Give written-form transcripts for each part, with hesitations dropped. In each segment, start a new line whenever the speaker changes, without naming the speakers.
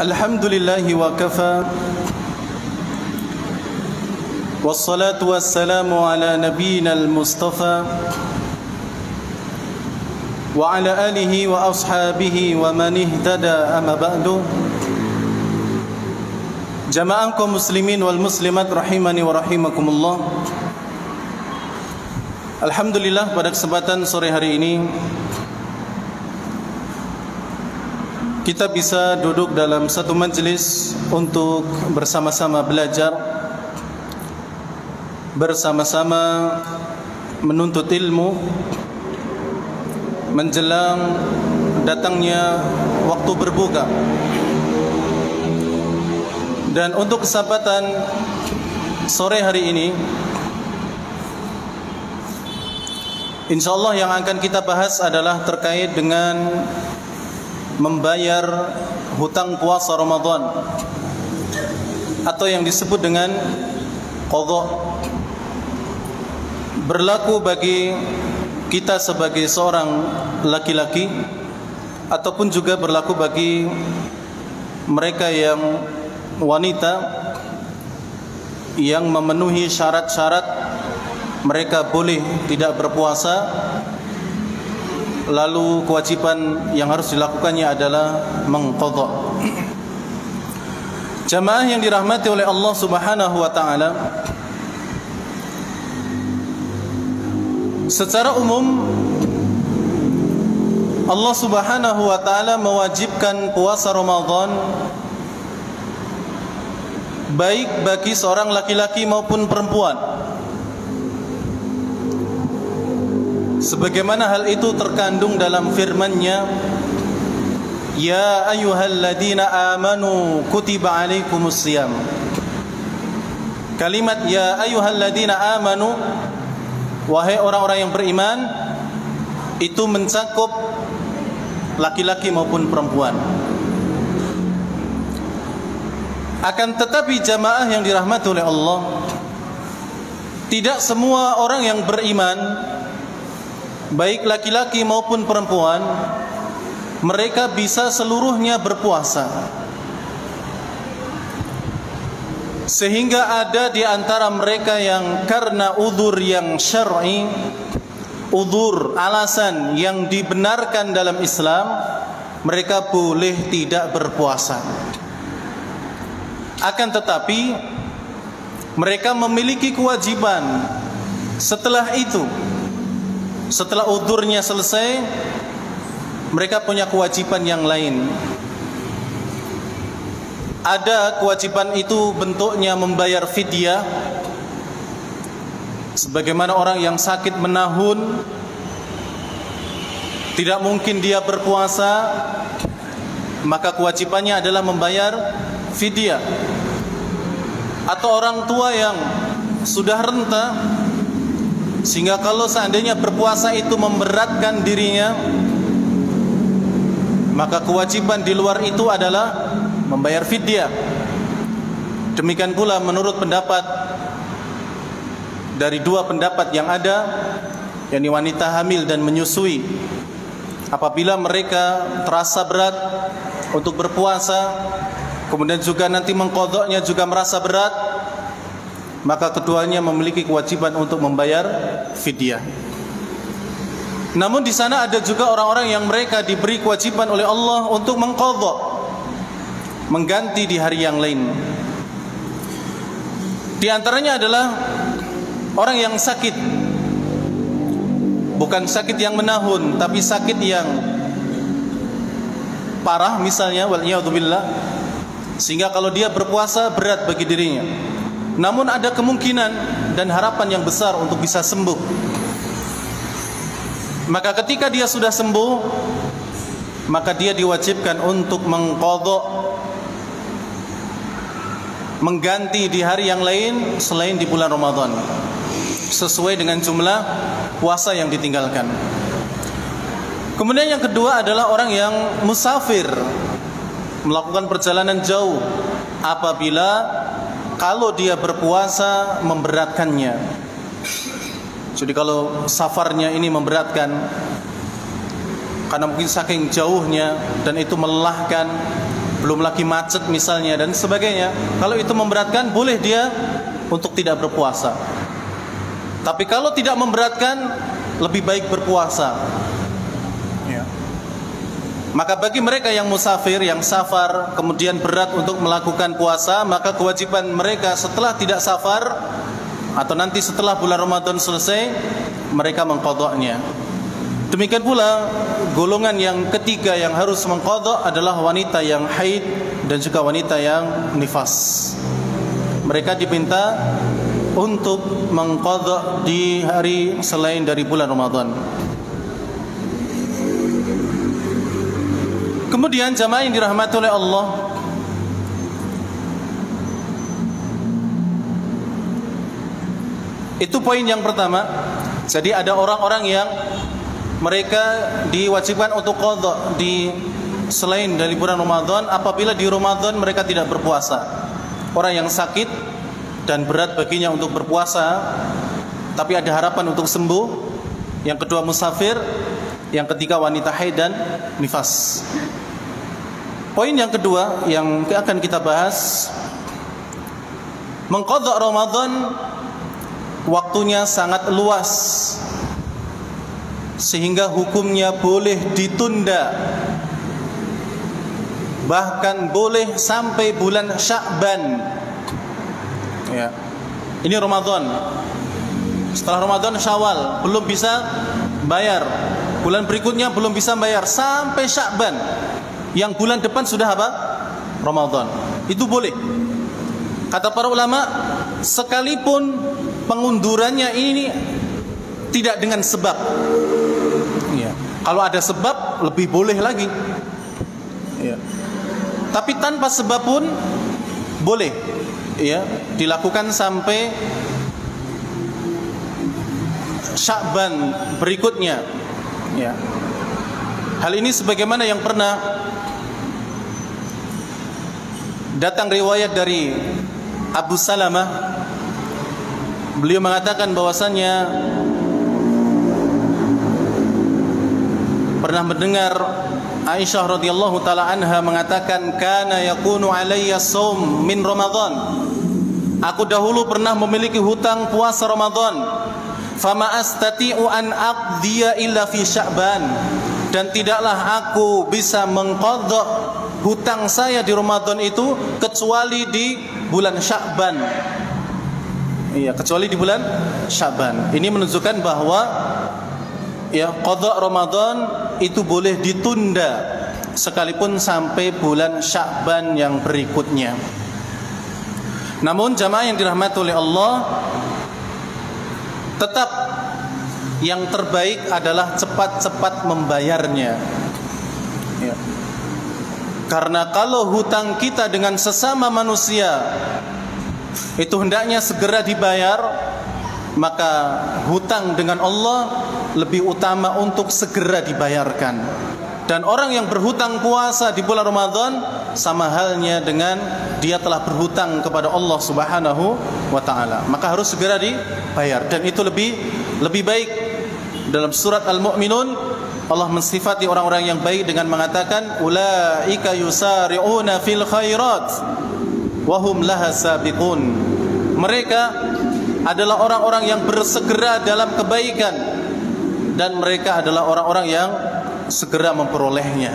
Alhamdulillahi wa kafa. Wassalatu wassalamu ala nabiyyina al-mustafa wa ala alihi wa ashabihi wa man ihtada amma ba'du. Jamaah kaum muslimin wal muslimat rahimani wa rahimakumullah. Alhamdulillah, pada kesempatan sore hari ini kita bisa duduk dalam satu majelis untuk bersama-sama belajar, bersama-sama menuntut ilmu menjelang datangnya waktu berbuka. Dan untuk kesempatan sore hari ini, insyaallah yang akan kita bahas adalah terkait dengan membayar hutang puasa Ramadan atau yang disebut dengan qadha. Berlaku bagi kita sebagai seorang laki-laki ataupun juga berlaku bagi mereka yang wanita yang memenuhi syarat-syarat mereka boleh tidak berpuasa, lalu kewajiban yang harus dilakukannya adalah mengqadha. Jamaah yang dirahmati oleh Allah Subhanahu wa taala, secara umum Allah Subhanahu wa taala mewajibkan puasa Ramadan baik bagi seorang laki-laki maupun perempuan, sebagaimana hal itu terkandung dalam firman-Nya, ya ayyuhalladzina amanu kutiba alaikumusiyam. Kalimat ya ayyuhalladzina amanu, wahai orang-orang yang beriman, itu mencakup laki-laki maupun perempuan. Akan tetapi jamaah yang dirahmati oleh Allah, tidak semua orang yang beriman, baik laki-laki maupun perempuan, mereka bisa seluruhnya berpuasa. Sehingga ada di antara mereka yang karena udzur yang syar'i, udzur alasan yang dibenarkan dalam Islam, mereka boleh tidak berpuasa. Akan tetapi mereka memiliki kewajiban setelah itu. Setelah udzurnya selesai, mereka punya kewajiban yang lain. Ada kewajiban itu bentuknya membayar fidyah, sebagaimana orang yang sakit menahun, tidak mungkin dia berpuasa, maka kewajibannya adalah membayar fidyah. Atau orang tua yang sudah renta, sehingga kalau seandainya berpuasa itu memberatkan dirinya, maka kewajiban di luar itu adalah membayar fidyah. Demikian pula menurut pendapat dari dua pendapat yang ada, yakni wanita hamil dan menyusui, apabila mereka terasa berat untuk berpuasa, kemudian juga nanti mengqadhanya juga merasa berat, maka keduanya memiliki kewajiban untuk membayar fidyah. Namun di sana ada juga orang-orang yang mereka diberi kewajiban oleh Allah untuk mengqadha, mengganti di hari yang lain. Di antaranya adalah orang yang sakit, bukan sakit yang menahun, tapi sakit yang parah misalnya, wal'iyadzubillah, sehingga kalau dia berpuasa berat bagi dirinya. Namun ada kemungkinan dan harapan yang besar untuk bisa sembuh. Maka ketika dia sudah sembuh, maka dia diwajibkan untuk mengqadha, mengganti di hari yang lain selain di bulan Ramadan, sesuai dengan jumlah puasa yang ditinggalkan. Kemudian yang kedua adalah orang yang musafir, melakukan perjalanan jauh, apabila kalau dia berpuasa memberatkannya. Jadi kalau safarnya ini memberatkan, karena mungkin saking jauhnya dan itu melelahkan, belum lagi macet misalnya dan sebagainya. Kalau itu memberatkan, boleh dia untuk tidak berpuasa. Tapi kalau tidak memberatkan, lebih baik berpuasa. Ya. Maka bagi mereka yang musafir, yang safar, kemudian berat untuk melakukan puasa, maka kewajiban mereka setelah tidak safar atau nanti setelah bulan Ramadan selesai, mereka mengqadha'nya. Demikian pula golongan yang ketiga yang harus mengqadha' adalah wanita yang haid dan juga wanita yang nifas. Mereka diminta untuk mengqadha' di hari selain dari bulan Ramadan. Kemudian jamaah yang dirahmati oleh Allah, itu poin yang pertama. Jadi ada orang-orang yang mereka diwajibkan untuk qadha di selain dari bulan Ramadan apabila di Ramadan mereka tidak berpuasa. Orang yang sakit dan berat baginya untuk berpuasa tapi ada harapan untuk sembuh. Yang kedua musafir, yang ketiga wanita haid dan nifas. Poin yang kedua yang akan kita bahas, mengqadha Ramadan waktunya sangat luas sehingga hukumnya boleh ditunda, bahkan boleh sampai bulan Sya'ban. Ya. Ini Ramadan. Setelah Ramadan Syawal belum bisa bayar, bulan berikutnya belum bisa bayar sampai Sya'ban. Yang bulan depan sudah apa? Ramadan. Itu boleh. Kata para ulama, sekalipun pengundurannya ini tidak dengan sebab. Ya. Kalau ada sebab lebih boleh lagi. Ya. Tapi tanpa sebab pun boleh. Ya, dilakukan sampai Sya'ban berikutnya. Ya. Hal ini sebagaimana yang pernah datang riwayat dari Abu Salamah. Beliau mengatakan bahwasannya pernah mendengar Aisyah radhiyallahu taala anha mengatakan, kana yakunu alayya shaum min Ramadan. Aku dahulu pernah memiliki hutang puasa Ramadan. Fama astati'u an aqdiya illa fi Sya'ban. Dan tidaklah aku bisa mengqadha hutang saya di Ramadan itu kecuali di bulan Sya'ban. Iya, kecuali di bulan Sya'ban. Ini menunjukkan bahwa ya qadha Ramadan itu boleh ditunda sekalipun sampai bulan Sya'ban yang berikutnya. Namun jamaah yang dirahmati oleh Allah, tetap yang terbaik adalah cepat-cepat membayarnya. Ya. Karena kalau hutang kita dengan sesama manusia itu hendaknya segera dibayar, maka hutang dengan Allah lebih utama untuk segera dibayarkan. Dan orang yang berhutang puasa di bulan Ramadan sama halnya dengan dia telah berhutang kepada Allah Subhanahu wa taala. Maka harus segera dibayar, dan itu lebih baik. Dalam surat Al-Mu'minun Allah mensifati orang-orang yang baik dengan mengatakan, ulaika yusari'una fil khairat wa hum laha sabiqun. Mereka adalah orang-orang yang bersegera dalam kebaikan, dan mereka adalah orang-orang yang segera memperolehnya,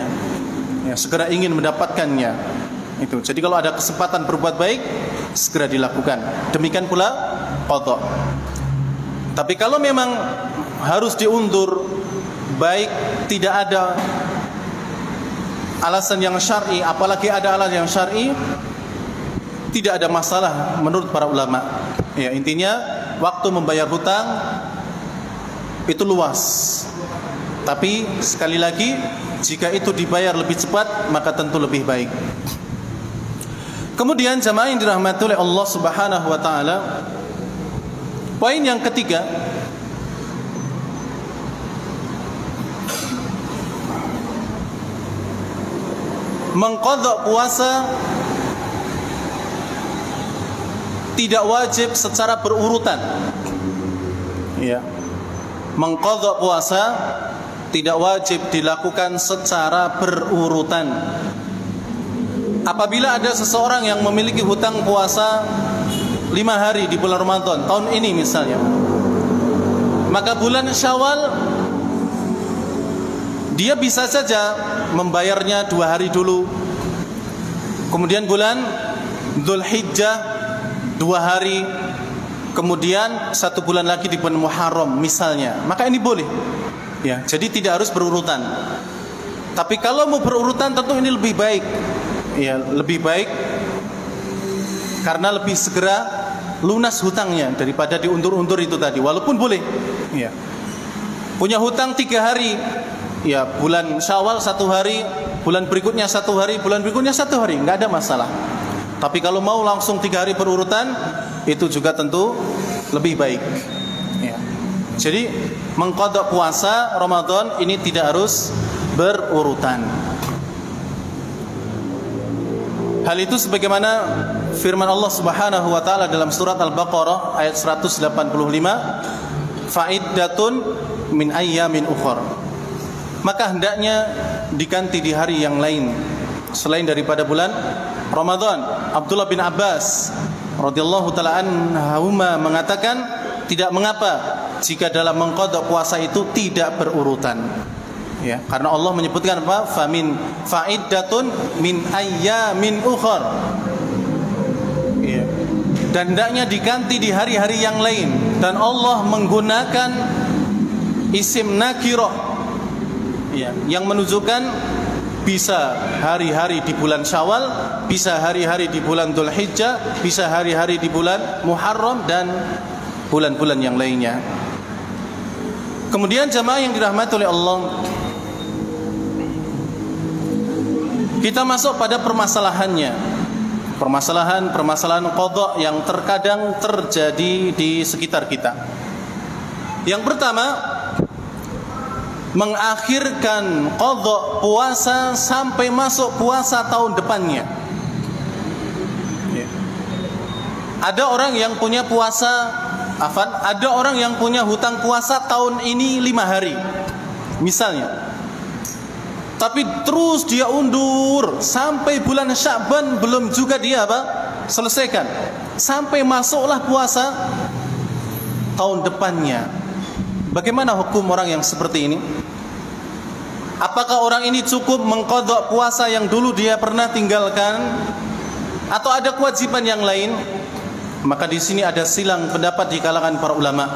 ya, segera ingin mendapatkannya. Itu. Jadi kalau ada kesempatan berbuat baik, segera dilakukan. Demikian pula qadha. Tapi kalau memang harus diundur, baik tidak ada alasan yang syar'i, apalagi ada alasan yang syar'i, tidak ada masalah menurut para ulama. Ya, intinya waktu membayar hutang itu luas. Tapi sekali lagi, jika itu dibayar lebih cepat, maka tentu lebih baik. Kemudian jamaah yang dirahmati oleh Allah Subhanahu wa taala, poin yang ketiga, mengqadha puasa tidak wajib secara berurutan. Ya. Mengqadha puasa tidak wajib dilakukan secara berurutan. apabila ada seseorang yang memiliki hutang puasa 5 hari di bulan Ramadan tahun ini misalnya, maka bulan Syawal dia bisa saja membayarnya 2 hari dulu, kemudian bulan Dzulhijjah 2 hari, kemudian 1 bulan lagi di bulan Muharram misalnya, maka ini boleh ya. Jadi tidak harus berurutan. Tapi kalau mau berurutan tentu ini lebih baik ya, lebih baik karena lebih segera lunas hutangnya daripada diundur-undur itu tadi. Walaupun boleh ya, punya hutang 3 hari ya, bulan Syawal 1 hari, bulan berikutnya 1 hari, bulan berikutnya 1 hari, nggak ada masalah. Tapi kalau mau langsung 3 hari berurutan, itu juga tentu lebih baik ya. Jadi mengqadha puasa Ramadan ini tidak harus berurutan. Hal itu sebagaimana firman Allah Subhanahu wa taala dalam surat Al-Baqarah ayat 185, fa'iddatun min ayyamin ukhra. Maka hendaknya diganti di hari yang lain selain daripada bulan Ramadan. Abdullah bin Abbas radhiyallahu taala anhuma mengatakan, tidak mengapa jika dalam mengqadha puasa itu tidak berurutan. Ya, karena Allah menyebutkan apa? Famin fa'iddatun min ayyamin ukhar. Ya. Dan hendaknya diganti di hari-hari yang lain, dan Allah menggunakan isim nakirah ya, yang menunjukkan bisa hari-hari di bulan Syawal, bisa hari-hari di bulan Dzulhijjah, bisa hari-hari di bulan Muharram dan bulan-bulan yang lainnya. Kemudian jamaah yang dirahmati oleh Allah, kita masuk pada permasalahannya. Permasalahan qadha yang terkadang terjadi di sekitar kita. Yang pertama, mengakhirkan qadha puasa sampai masuk puasa tahun depannya. Ada orang yang punya ada orang yang punya hutang puasa tahun ini 5 hari misalnya, tapi terus dia undur sampai bulan Sya'ban, belum juga dia selesaikan, sampai masuklah puasa tahun depannya. Bagaimana hukum orang yang seperti ini? Apakah orang ini cukup mengqadha puasa yang dulu dia pernah tinggalkan, atau ada kewajiban yang lain? Maka di sini ada silang pendapat di kalangan para ulama.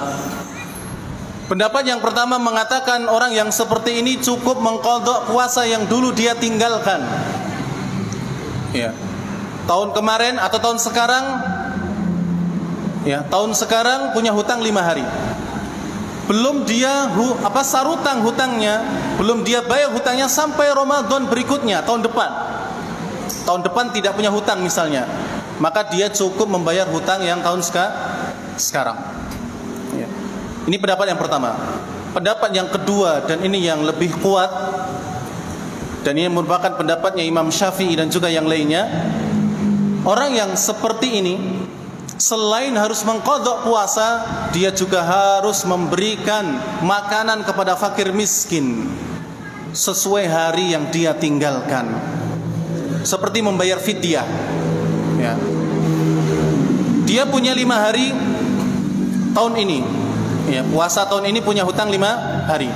Pendapat yang pertama mengatakan orang yang seperti ini cukup mengqadha puasa yang dulu dia tinggalkan. Ya. Tahun kemarin atau tahun sekarang, ya, tahun sekarang punya hutang 5 hari. Belum dia sarutang hutangnya, belum dia bayar hutangnya sampai Ramadan berikutnya, tahun depan. Tahun depan tidak punya hutang misalnya, maka dia cukup membayar hutang yang tahun sekarang. Ya. Ini pendapat yang pertama. Pendapat yang kedua, dan ini yang lebih kuat, dan ini merupakan pendapatnya Imam Syafi'i dan juga yang lainnya, orang yang seperti ini selain harus mengqadha puasa, dia juga harus memberikan makanan kepada fakir miskin sesuai hari yang dia tinggalkan, seperti membayar fidyah. Ya. Dia punya 5 hari tahun ini, ya, puasa tahun ini punya hutang 5 hari.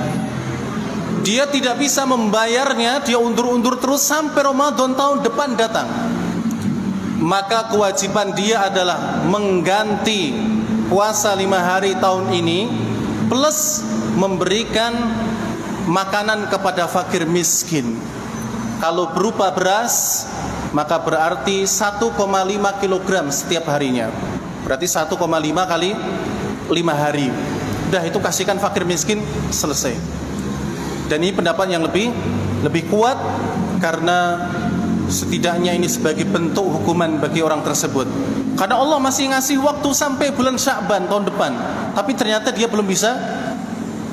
Dia tidak bisa membayarnya, dia undur-undur terus sampai Ramadan tahun depan datang. Maka kewajiban dia adalah mengganti puasa 5 hari tahun ini plus memberikan makanan kepada fakir miskin. Kalau berupa beras, maka berarti 1,5 kg setiap harinya. Berarti 1,5 kali 5 hari. Udah, itu kasihkan fakir miskin, selesai. Dan ini pendapat yang lebih kuat, karena setidaknya ini sebagai bentuk hukuman bagi orang tersebut. Karena Allah masih ngasih waktu sampai bulan Sya'ban tahun depan, tapi ternyata dia belum bisa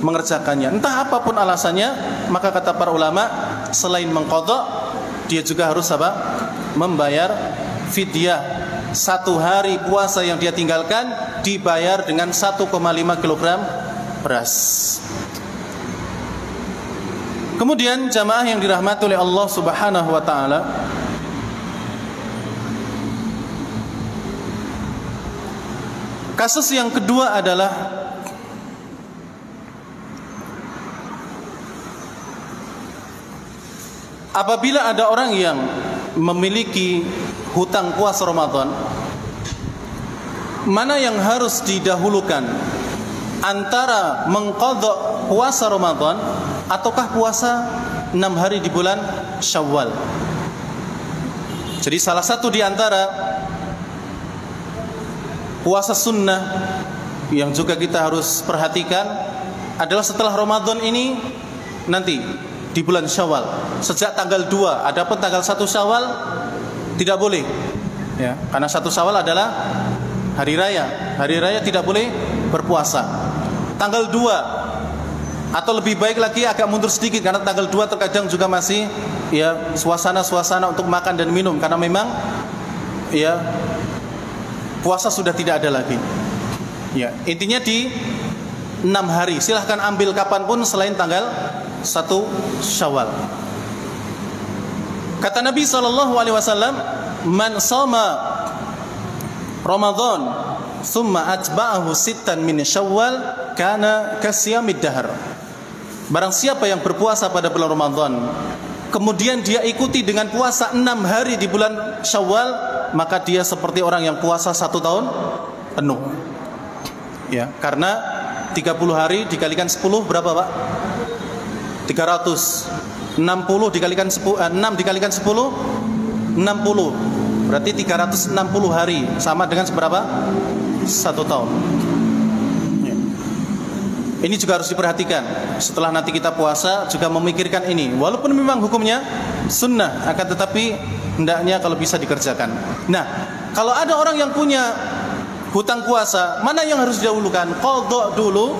mengerjakannya. Entah apapun alasannya, maka kata para ulama, selain mengqadha, dia juga harus membayar fidyah. 1 hari puasa yang dia tinggalkan dibayar dengan 1,5 kg beras. Kemudian jamaah yang dirahmati oleh Allah Subhanahu wa taala, Kasus yang kedua adalah apabila ada orang yang memiliki hutang puasa Ramadan, mana yang harus didahulukan antara mengqadha puasa Ramadan ataukah puasa 6 hari di bulan Syawal? Jadi salah satu di antara puasa sunnah yang juga kita harus perhatikan adalah setelah Ramadan ini nanti di bulan Syawal, sejak tanggal 2, adapun tanggal 1 Syawal tidak boleh, ya, karena 1 Syawal adalah hari raya. Hari raya tidak boleh berpuasa. Tanggal 2 atau lebih baik lagi agak mundur sedikit, karena tanggal 2 terkadang juga masih ya suasana untuk makan dan minum, karena memang ya puasa sudah tidak ada lagi. Ya, intinya di 6 hari. Silahkan ambil kapanpun selain tanggal 1 Syawal. Kata Nabi SAW, man shoma Ramadan thumma atba'ahu sittan min Syawal kana kasyamid dahr. Barang siapa yang berpuasa pada bulan Ramadan, kemudian dia ikuti dengan puasa 6 hari di bulan Syawal, maka dia seperti orang yang puasa 1 tahun penuh. Ya, karena 30 hari dikalikan 10 berapa, Pak? 360 dikalikan 10, 6 dikalikan 10 60. Berarti 360 hari sama dengan seberapa? 1 tahun. Ya. Ini juga harus diperhatikan. Setelah nanti kita puasa juga memikirkan ini. Walaupun memang hukumnya sunnah, akan tetapi hendaknya kalau bisa dikerjakan. Nah, kalau ada orang yang punya hutang puasa, mana yang harus didahulukan? Qadha dulu,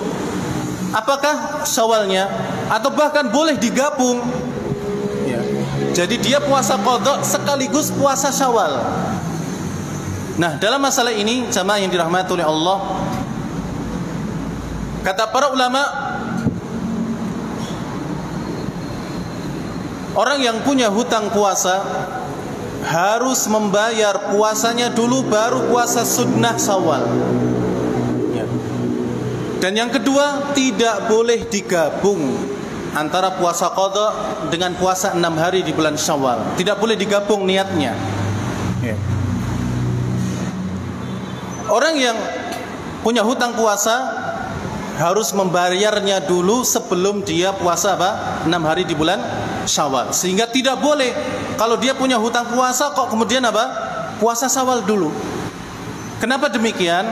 apakah Syawalnya, atau bahkan boleh digabung? Ya. Jadi dia puasa qadha sekaligus puasa Syawal. Nah, dalam masalah ini jamaah yang dirahmati oleh Allah, kata para ulama, orang yang punya hutang puasa harus membayar puasanya dulu baru puasa sunnah Syawal. Ya. Dan yang kedua, tidak boleh digabung antara puasa qadha dengan puasa 6 hari di bulan Syawal. Tidak boleh digabung niatnya. Ya. Orang yang punya hutang puasa harus membayarnya dulu sebelum dia puasa 6 hari di bulan Syawal. Sehingga tidak boleh kalau dia punya hutang puasa kok kemudian puasa Syawal dulu. Kenapa demikian?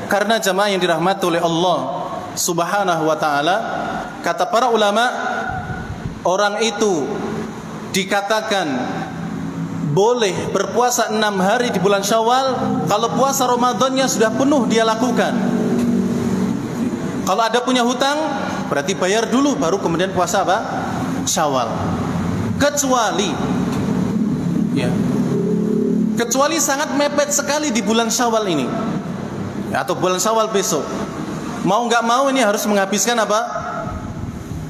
Karena jamaah yang dirahmati oleh Allah Subhanahu wa taala, kata para ulama, orang itu dikatakan boleh berpuasa 6 hari di bulan Syawal kalau puasa Ramadannya sudah penuh dia lakukan. Kalau ada punya hutang, berarti bayar dulu baru kemudian puasa Syawal. Kecuali ya, kecuali sangat mepet sekali di bulan Syawal ini, ya, atau bulan Syawal besok. Mau nggak mau ini harus menghabiskan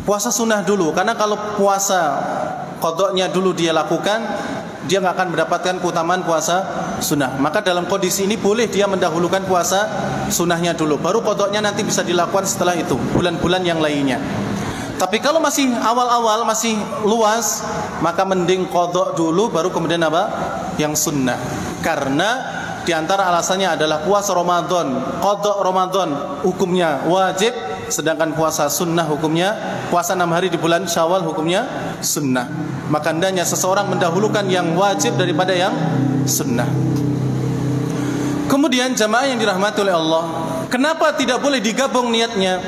puasa sunnah dulu. Karena kalau puasa qadha-nya dulu dia lakukan, dia nggak akan mendapatkan keutamaan puasa sunnah. Maka dalam kondisi ini boleh dia mendahulukan puasa sunnahnya dulu, baru qadha-nya nanti bisa dilakukan setelah itu, bulan-bulan yang lainnya. Tapi kalau masih awal-awal, masih luas, maka mending qadha dulu baru kemudian yang sunnah. Karena di antara alasannya adalah puasa Ramadan, qadha Ramadan hukumnya wajib, sedangkan puasa sunnah hukumnya, puasa 6 hari di bulan Syawal hukumnya sunnah. Maka hendaknya seseorang mendahulukan yang wajib daripada yang sunnah. Kemudian jamaah yang dirahmati oleh Allah, kenapa tidak boleh digabung niatnya?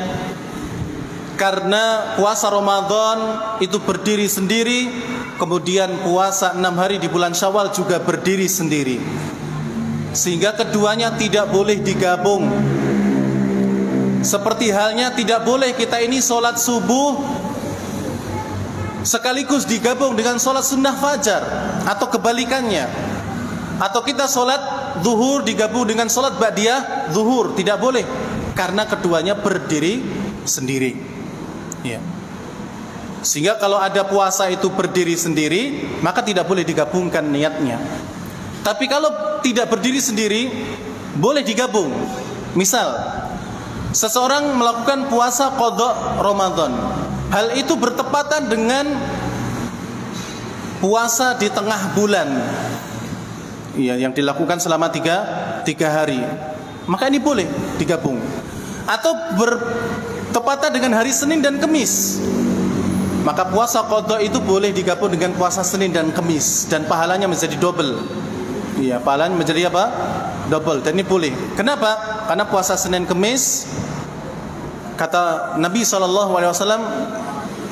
Karena puasa Ramadan itu berdiri sendiri, kemudian puasa 6 hari di bulan Syawal juga berdiri sendiri, sehingga keduanya tidak boleh digabung. Seperti halnya tidak boleh kita ini sholat subuh sekaligus digabung dengan sholat sunnah fajar, atau kebalikannya, atau kita sholat zuhur digabung dengan sholat ba'diyah zuhur. Tidak boleh, karena keduanya berdiri sendiri, ya. Sehingga kalau ada puasa itu berdiri sendiri, maka tidak boleh digabungkan niatnya. Tapi kalau tidak berdiri sendiri, boleh digabung. Misal, seseorang melakukan puasa qadha Ramadan. Hal itu bertepatan dengan puasa di tengah bulan. Iya, yang dilakukan selama tiga hari. Maka ini boleh digabung. Atau bertepatan dengan hari Senin dan Kamis. Maka puasa qadha itu boleh digabung dengan puasa Senin dan Kamis, dan pahalanya menjadi double. Iya, pahalanya menjadi apa? Double. Dan ini boleh. Kenapa? Karena puasa Senin Kamis, kata Nabi SAW,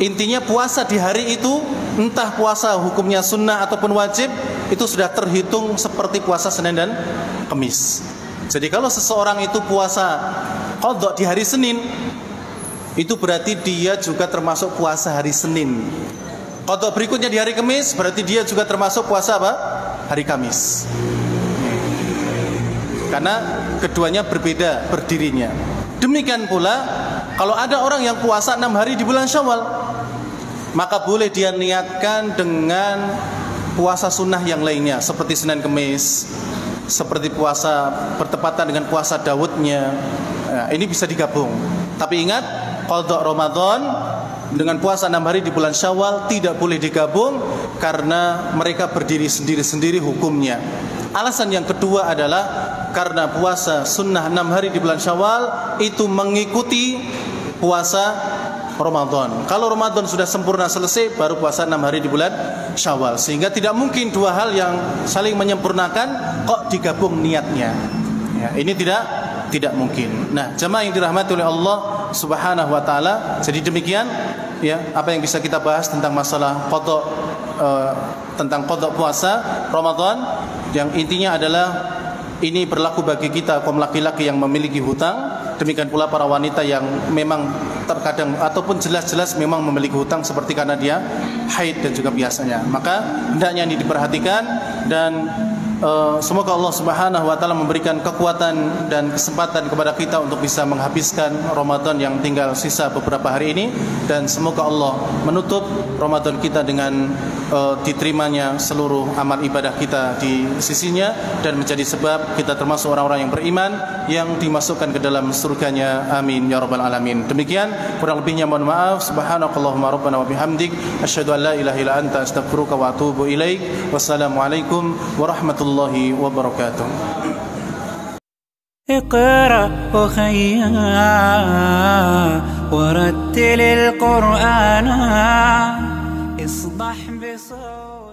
intinya puasa di hari itu, entah puasa hukumnya sunnah ataupun wajib, itu sudah terhitung seperti puasa Senin dan Kamis. Jadi kalau seseorang itu puasa qadha di hari Senin, itu berarti dia juga termasuk puasa hari Senin. Qadha berikutnya di hari Kamis, berarti dia juga termasuk puasa apa? Hari Kamis. Karena keduanya berbeda berdirinya. Demikian pula kalau ada orang yang puasa 6 hari di bulan Syawal, maka boleh dia niatkan dengan puasa sunnah yang lainnya, seperti Senin Kamis, seperti puasa bertepatan dengan puasa Daudnya. Nah, ini bisa digabung. Tapi ingat, qadha Ramadan dengan puasa 6 hari di bulan Syawal tidak boleh digabung karena mereka berdiri sendiri-sendiri hukumnya. Alasan yang kedua adalah karena puasa sunnah 6 hari di bulan Syawal itu mengikuti puasa Ramadan. Kalau Ramadan sudah sempurna selesai, baru puasa 6 hari di bulan Syawal. Sehingga tidak mungkin dua hal yang saling menyempurnakan kok digabung niatnya. Ya, ini tidak mungkin. Nah, jemaah yang dirahmati oleh Allah Subhanahu wa taala, jadi demikian ya apa yang bisa kita bahas tentang masalah qadha, tentang qadha puasa Ramadan, yang intinya adalah ini berlaku bagi kita kaum laki-laki yang memiliki hutang, demikian pula para wanita yang memang terkadang ataupun jelas-jelas memang memiliki hutang seperti karena dia haid dan juga biasanya. Maka hendaknya ini diperhatikan, dan semoga Allah Subhanahu wa taala memberikan kekuatan dan kesempatan kepada kita untuk bisa menghabiskan Ramadan yang tinggal sisa beberapa hari ini, dan semoga Allah menutup Ramadan kita dengan diterimanya seluruh amal ibadah kita di sisinya, dan menjadi sebab kita termasuk orang-orang yang beriman yang dimasukkan ke dalam surganya. Amin ya rabbal alamin. Demikian, kurang lebihnya mohon maaf. Subhanakallahumma rabbana wa bihamdik, asyhadu an la ilaha illa anta, astaghfiruka wa atubu ilaik. Wassalamualaikum warahmatullahi wabarakatuh.
اقرأ أخيا ورتل القرآن اصبح بصوت